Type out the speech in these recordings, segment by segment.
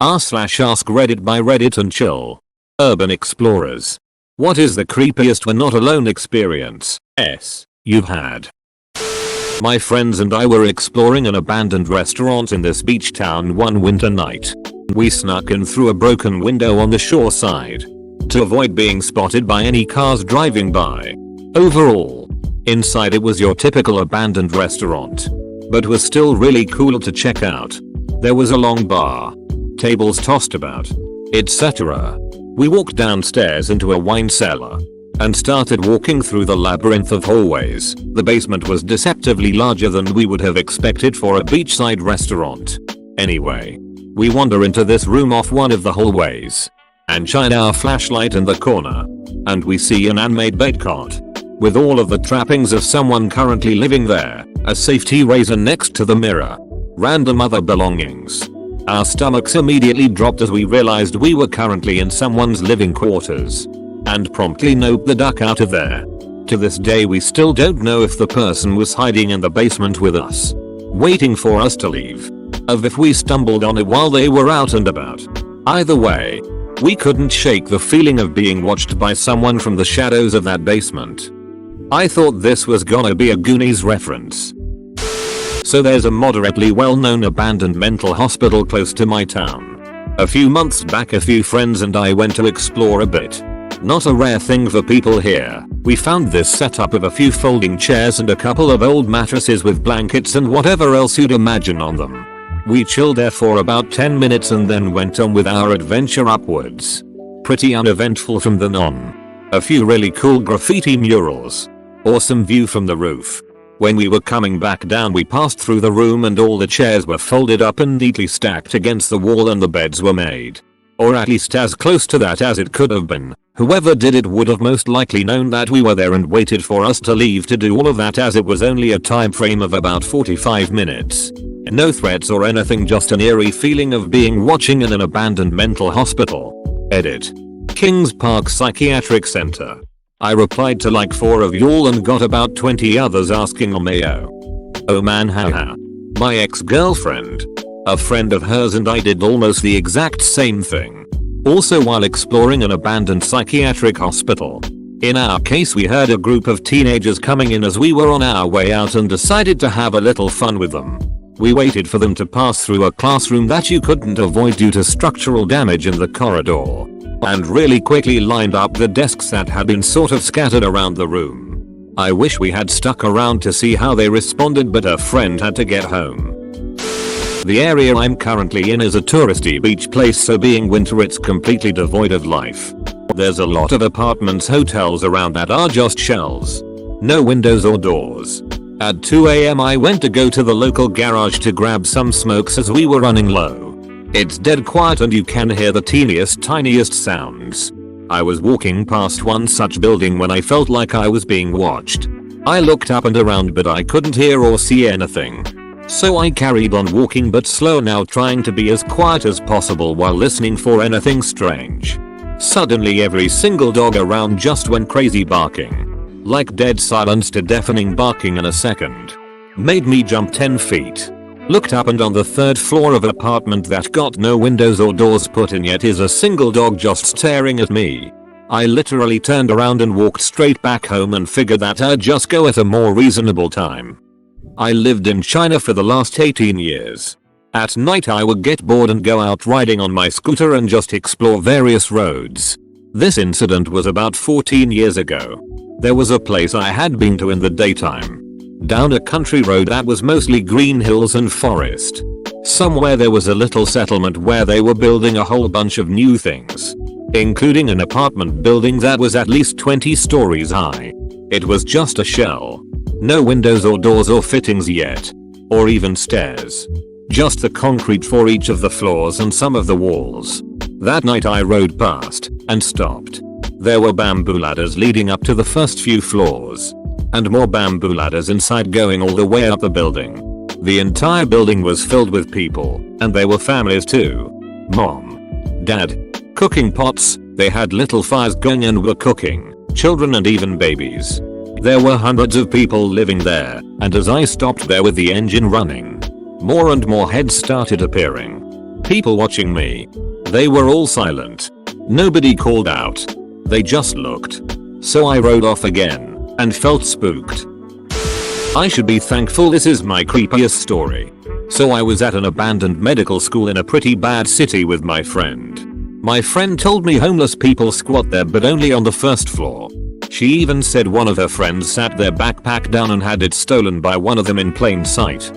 r/Askreddit by Reddit and chill. Urban explorers. What is the creepiest we're not alone experience you've had? My friends and I were exploring an abandoned restaurant in this beach town one winter night. We snuck in through a broken window on the shore side to avoid being spotted by any cars driving by. Overall, inside it was your typical abandoned restaurant, but was still really cool to check out. There was a long bar, tables tossed about, etc. We walked downstairs into a wine cellar and started walking through the labyrinth of hallways. The basement was deceptively larger than we would have expected for a beachside restaurant. Anyway, we wander into this room off one of the hallways and shine our flashlight in the corner, and we see an unmade bed cot with all of the trappings of someone currently living there, a safety razor next to the mirror, random other belongings. Our stomachs immediately dropped as we realized we were currently in someone's living quarters, and promptly noped the duck out of there. To this day we still don't know if the person was hiding in the basement with us, waiting for us to leave, or if we stumbled on it while they were out and about. Either way, we couldn't shake the feeling of being watched by someone from the shadows of that basement. I thought this was gonna be a Goonies reference. So there's a moderately well-known abandoned mental hospital close to my town. A few months back a few friends and I went to explore a bit. Not a rare thing for people here. We found this setup of a few folding chairs and a couple of old mattresses with blankets and whatever else you'd imagine on them. We chilled there for about 10 minutes and then went on with our adventure upwards. Pretty uneventful from then on. A few really cool graffiti murals. Awesome view from the roof. When we were coming back down we passed through the room and all the chairs were folded up and neatly stacked against the wall and the beds were made. Or at least as close to that as it could have been. Whoever did it would have most likely known that we were there and waited for us to leave to do all of that, as it was only a time frame of about 45 minutes. No threats or anything, just an eerie feeling of being watching in an abandoned mental hospital. Edit. Kings Park Psychiatric Center. I replied to like 4 of y'all and got about 20 others asking on mayo. Oh man, haha. My ex-girlfriend, a friend of hers, and I did almost the exact same thing. Also while exploring an abandoned psychiatric hospital. In our case we heard a group of teenagers coming in as we were on our way out and decided to have a little fun with them. We waited for them to pass through a classroom that you couldn't avoid due to structural damage in the corridor, and really quickly lined up the desks that had been sort of scattered around the room. I wish we had stuck around to see how they responded, but her friend had to get home. The area I'm currently in is a touristy beach place, so being winter it's completely devoid of life. There's a lot of apartments, hotels around that are just shells. No windows or doors. At 2 AM I went to go to the local garage to grab some smokes as we were running low. It's dead quiet and you can hear the tiniest sounds. I was walking past one such building when I felt like I was being watched. I looked up and around but I couldn't hear or see anything. So I carried on walking but slow, now trying to be as quiet as possible while listening for anything strange. Suddenly every single dog around just went crazy barking. Like dead silence to deafening barking in a second. Made me jump 10 feet. Looked up and on the 3rd floor of an apartment that got no windows or doors put in yet is a single dog just staring at me. I literally turned around and walked straight back home and figured that I'd just go at a more reasonable time. I lived in China for the last 18 years. At night I would get bored and go out riding on my scooter and just explore various roads. This incident was about 14 years ago. There was a place I had been to in the daytime. Down a country road that was mostly green hills and forest. Somewhere there was a little settlement where they were building a whole bunch of new things, including an apartment building that was at least 20 stories high. It was just a shell. No windows or doors or fittings yet. Or even stairs. Just the concrete for each of the floors and some of the walls. That night I rode past and stopped. There were bamboo ladders leading up to the first few floors. And more bamboo ladders inside going all the way up the building. The entire building was filled with people, and they were families too. Mom, dad, cooking pots, they had little fires going and were cooking, children and even babies. There were hundreds of people living there, and as I stopped there with the engine running, more and more heads started appearing. People watching me. They were all silent. Nobody called out. They just looked. So I rode off again and felt spooked. I should be thankful this is my creepiest story. So I was at an abandoned medical school in a pretty bad city with my friend. My friend told me homeless people squat there but only on the first floor. She even said one of her friends sat their backpack down and had it stolen by one of them in plain sight.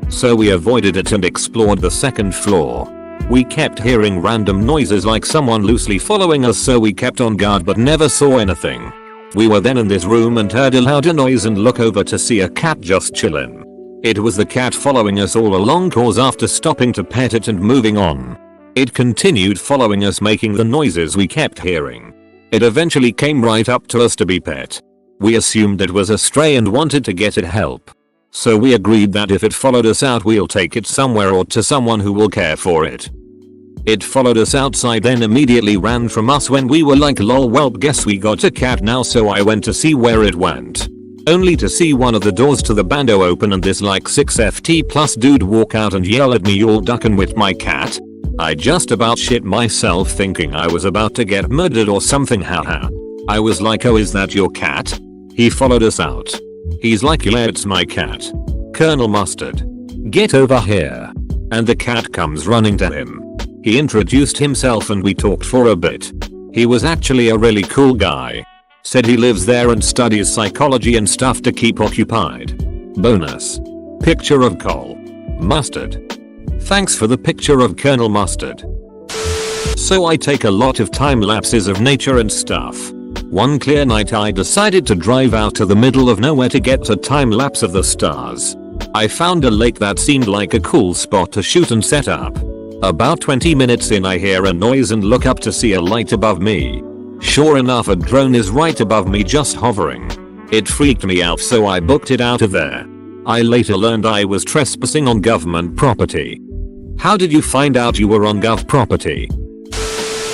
So we avoided it and explored the second floor. We kept hearing random noises like someone loosely following us, so we kept on guard but never saw anything. We were then in this room and heard a louder noise and look over to see a cat just chillin'. It was the cat following us all along, cause after stopping to pet it and moving on, it continued following us making the noises we kept hearing. It eventually came right up to us to be pet. We assumed it was a stray and wanted to get it help. So we agreed that if it followed us out we'll take it somewhere or to someone who will care for it. It followed us outside then immediately ran from us when we were like lol, well guess we got a cat now, so I went to see where it went. Only to see one of the doors to the bando open and this like 6FT plus dude walk out and yell at me, "You're ducking with my cat." I just about shit myself thinking I was about to get murdered or something, haha. I was like, "Oh, is that your cat?" He followed us out. He's like, "Yeah, it's my cat. Colonel Mustard. Get over here." And the cat comes running to him. He introduced himself and we talked for a bit. He was actually a really cool guy. Said he lives there and studies psychology and stuff to keep occupied. Bonus. Picture of Cole Mustard. Thanks for the picture of Colonel Mustard. So I take a lot of time lapses of nature and stuff. One clear night I decided to drive out to the middle of nowhere to get a time lapse of the stars. I found a lake that seemed like a cool spot to shoot and set up. About 20 minutes in I hear a noise and look up to see a light above me. Sure enough, a drone is right above me just hovering. It freaked me out, so I booked it out of there. I later learned I was trespassing on government property. How did you find out you were on gov property?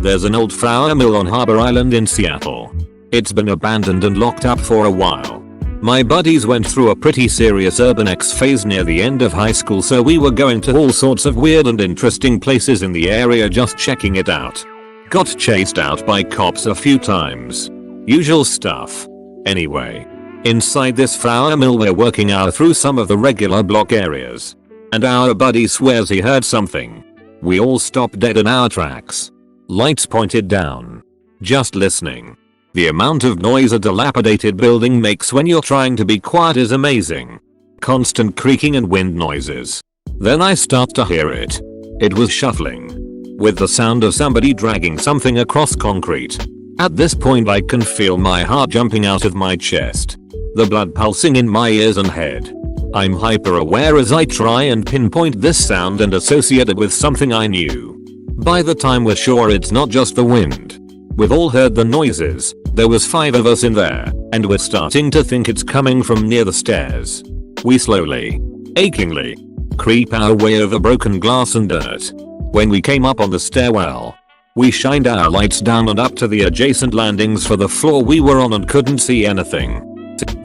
There's an old flour mill on Harbor Island in Seattle. It's been abandoned and locked up for a while. My buddies went through a pretty serious urban X phase near the end of high school, so we were going to all sorts of weird and interesting places in the area just checking it out. Got chased out by cops a few times. Usual stuff. Anyway, inside this flour mill we're working out through some of the regular block areas. And our buddy swears he heard something. We all stopped dead in our tracks. Lights pointed down. Just listening. The amount of noise a dilapidated building makes when you're trying to be quiet is amazing. Constant creaking and wind noises. Then I start to hear it. It was shuffling. With the sound of somebody dragging something across concrete. At this point I can feel my heart jumping out of my chest. The blood pulsing in my ears and head. I'm hyper aware as I try and pinpoint this sound and associate it with something I knew. By the time we're sure it's not just the wind. We've all heard the noises. There was 5 of us in there, and we're starting to think it's coming from near the stairs. We slowly, achingly, creep our way over broken glass and dirt. When we came up on the stairwell, we shined our lights down and up to the adjacent landings for the floor we were on and couldn't see anything.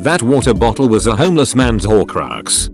That water bottle was a homeless man's Horcrux.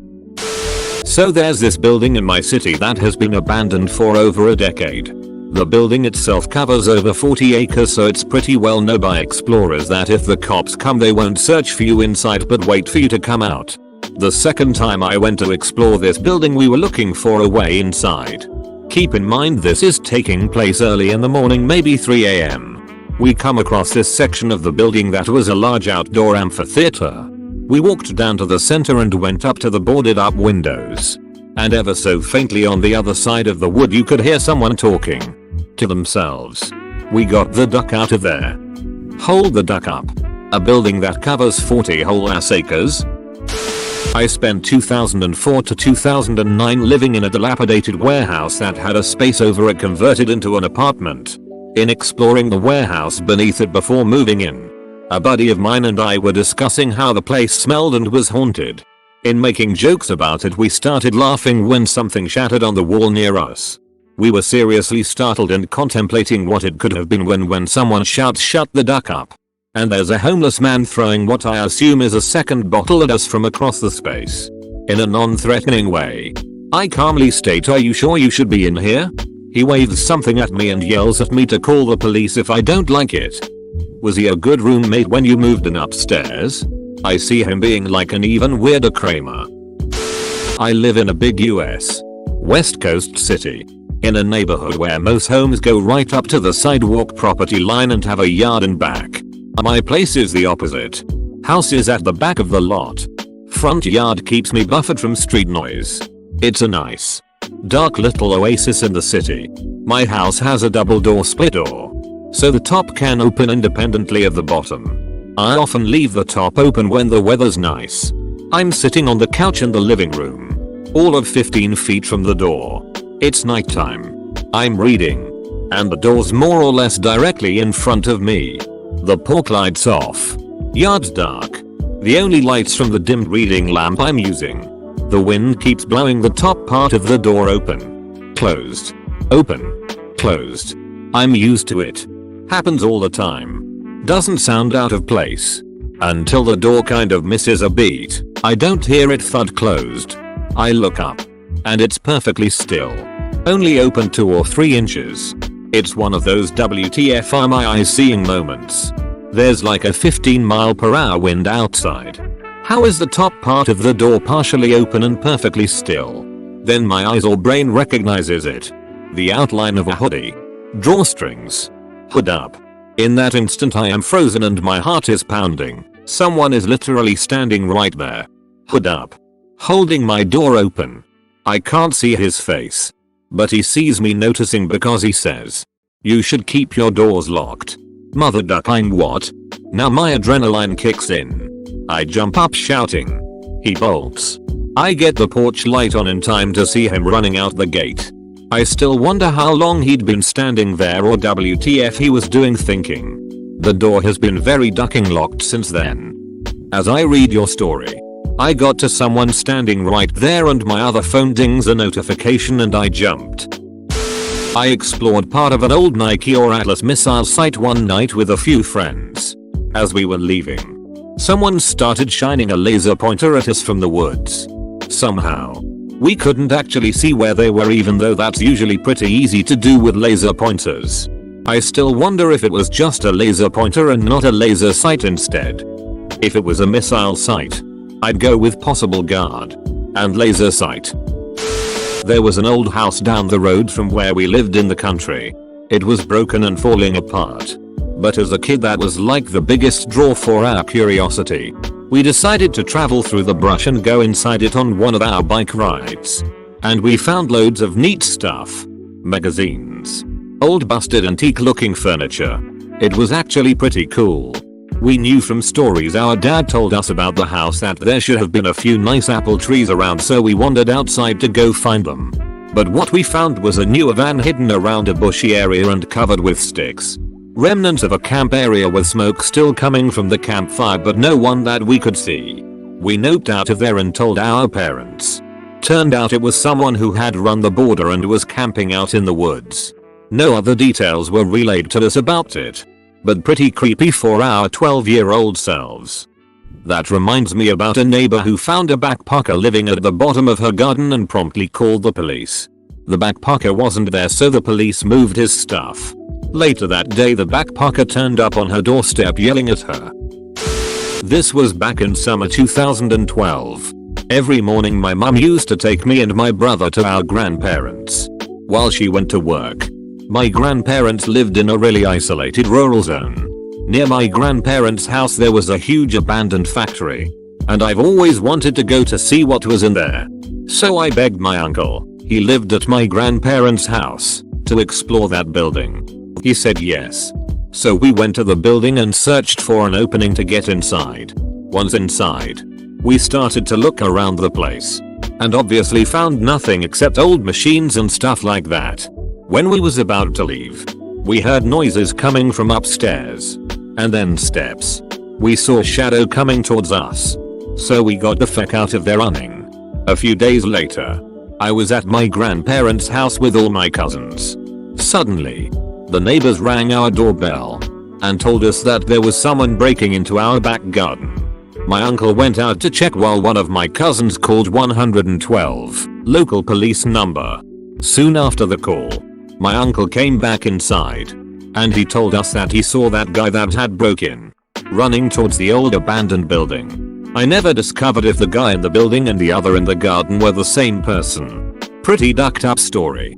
So there's this building in my city that has been abandoned for over a decade. The building itself covers over 40 acres, so it's pretty well known by explorers that if the cops come they won't search for you inside but wait for you to come out. The second time I went to explore this building we were looking for a way inside. Keep in mind this is taking place early in the morning, maybe 3 AM. We come across this section of the building that was a large outdoor amphitheater. We walked down to the center and went up to the boarded up windows. And ever so faintly on the other side of the wood you could hear someone talking to themselves. We got the duck out of there. Hold the duck up. A building that covers 40 whole ass acres? I spent 2004 to 2009 living in a dilapidated warehouse that had a space over it converted into an apartment. In exploring the warehouse beneath it before moving in, a buddy of mine and I were discussing how the place smelled and was haunted. In making jokes about it we started laughing when something shattered on the wall near us. We were seriously startled and contemplating what it could have been when someone shouts, "Shut the duck up." And there's a homeless man throwing what I assume is a second bottle at us from across the space. In a non-threatening way. I calmly state, "Are you sure you should be in here?" He waves something at me and yells at me to call the police if I don't like it. Was he a good roommate when you moved in upstairs? I see him being like an even weirder Kramer. I live in a big US West Coast city, in a neighborhood where most homes go right up to the sidewalk property line and have a yard and back. My place is the opposite. House is at the back of the lot. Front yard keeps me buffered from street noise. It's a nice, dark little oasis in the city. My house has a double door split door, so the top can open independently of the bottom. I often leave the top open when the weather's nice. I'm sitting on the couch in the living room, all of 15 feet from the door. It's nighttime. I'm reading, and the door's more or less directly in front of me. The porch light's off. Yard's dark. The only light's from the dimmed reading lamp I'm using. The wind keeps blowing the top part of the door open. Closed. Open. Closed. I'm used to it. Happens all the time. Doesn't sound out of place. Until the door kind of misses a beat. I don't hear it thud closed. I look up, and it's perfectly still. Only open 2 or 3 inches. It's one of those WTF am I seeing moments. There's like a 15-mile-per-hour wind outside. How is the top part of the door partially open and perfectly still? Then my eyes or brain recognizes it. The outline of a hoodie. Drawstrings. Hood up. In that instant I am frozen and my heart is pounding. Someone is literally standing right there. Hood up. Holding my door open. I can't see his face, but he sees me noticing because he says, "You should keep your doors locked." Mother duck, I'm what? Now my adrenaline kicks in. I jump up shouting. He bolts. I get the porch light on in time to see him running out the gate. I still wonder how long he'd been standing there or WTF he was doing thinking. The door has been very ducking locked since then. As I read your story, I got to someone standing right there and my other phone dings a notification and I jumped. I explored part of an old Nike or Atlas missile site one night with a few friends. As we were leaving, someone started shining a laser pointer at us from the woods. Somehow, we couldn't actually see where they were even though that's usually pretty easy to do with laser pointers. I still wonder if it was just a laser pointer and not a laser sight instead. If it was a missile sight, I'd go with possible guard and laser sight. There was an old house down the road from where we lived in the country. It was broken and falling apart. But as a kid that was like the biggest draw for our curiosity. We decided to travel through the brush and go inside it on one of our bike rides. And we found loads of neat stuff. Magazines. Old busted antique looking furniture. It was actually pretty cool. We knew from stories our dad told us about the house that there should have been a few nice apple trees around, so we wandered outside to go find them. But what we found was a newer van hidden around a bushy area and covered with sticks. Remnants of a camp area with smoke still coming from the campfire, but no one that we could see. We noped out of there and told our parents. Turned out it was someone who had run the border and was camping out in the woods. No other details were relayed to us about it. But pretty creepy for our 12-year-old selves. That reminds me about a neighbor who found a backpacker living at the bottom of her garden and promptly called the police. The backpacker wasn't there, so the police moved his stuff. Later that day the backpacker turned up on her doorstep yelling at her. This was back in summer 2012. Every morning my mum used to take me and my brother to our grandparents while she went to work. My grandparents lived in a really isolated rural zone. Near my grandparents' house there was a huge abandoned factory, and I've always wanted to go to see what was in there. So I begged my uncle, he lived at my grandparents' house, to explore that building. He said yes. So we went to the building and searched for an opening to get inside. Once inside, we started to look around the place, and obviously found nothing except old machines and stuff like that. When we was about to leave, we heard noises coming from upstairs. And then steps. We saw a shadow coming towards us. So we got the feck out of there running. A few days later, I was at my grandparents' house with all my cousins. Suddenly, the neighbors rang our doorbell and told us that there was someone breaking into our back garden. My uncle went out to check while one of my cousins called 112, local police number. Soon after the call, My uncle came back inside. And he told us that he saw that guy that had broke in. Running towards the old abandoned building. I never discovered if the guy in the building and the other in the garden were the same person. Pretty ducked up story.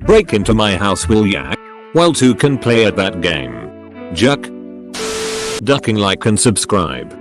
Break into my house will ya? Well two can play at that game. Juck. Ducking like and subscribe.